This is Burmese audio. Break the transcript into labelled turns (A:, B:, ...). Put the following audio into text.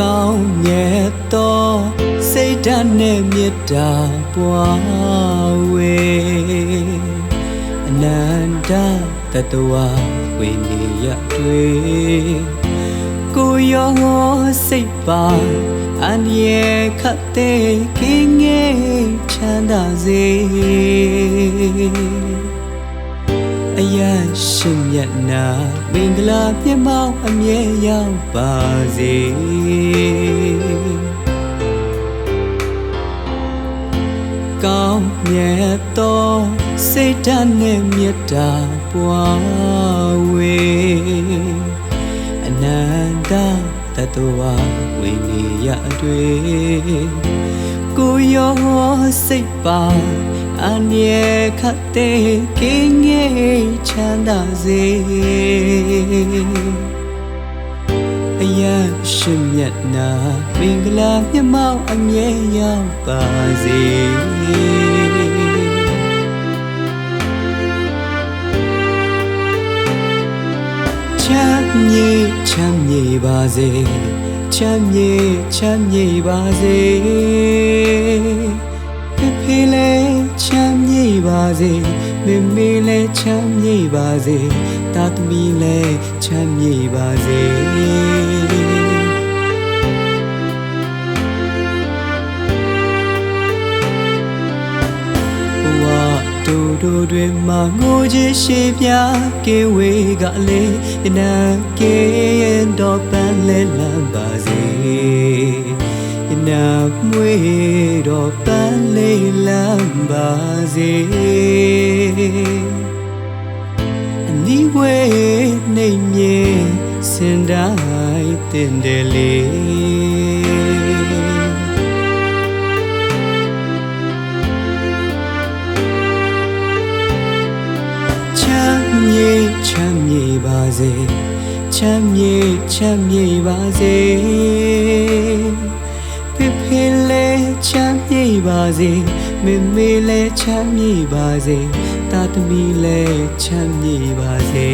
A: ကောင်းမြတ်သောစိတ်ဓာတ်နဲ့မေတ္တာပွားဝေအနန္တတတဝဝိနေယတွေကိုရောစိတ်ပါအန္တရာယ်ခတ်တဲ့ကင်းငယ်ချမ်းသာစေအယရှင်မြတ်နာမင်္ဂလာပြည့်မောင်အမြဲရောက်ပါစေကောင်းမြတ်သောစိတ်ဓာတ်နဲ့မေတ္တာပွားဝေအနန္တတတဝဝိနေယတွေကိုရောစိတ်ပါအန္တရာယ်ခတ်တဲ့ကင်းငယ်ချမ်းသာစေအယရှင်မြတ်နာမင်္ဂလာမြတ်မောင်အမြဲရောက်ပါစေချမ်းမြေပါစေချမ်းမြေပါစေဖေလဲချမ်းမြေပါစေမေလဲချမ်းမြေပါစေတာသမီလဲချမ်းမြေပါစေတို့တွေမှာငိုချစ်ရှိပြကေဝေကလေးနာကေတော့ပန်းလဲလမ်းပါစေနာမွေတော့ပန်းလဲလမ်းပါစေအနီးဝဲနေမြေစင်တိုင်းတင်တယ်လေချမ်းမြေပါစေချမ်းမြေပါစေဖေလဲချမ်းမြေပါစေမေလဲချမ်းမြေပါစေတာသမီလဲချမ်းမြေပါစေ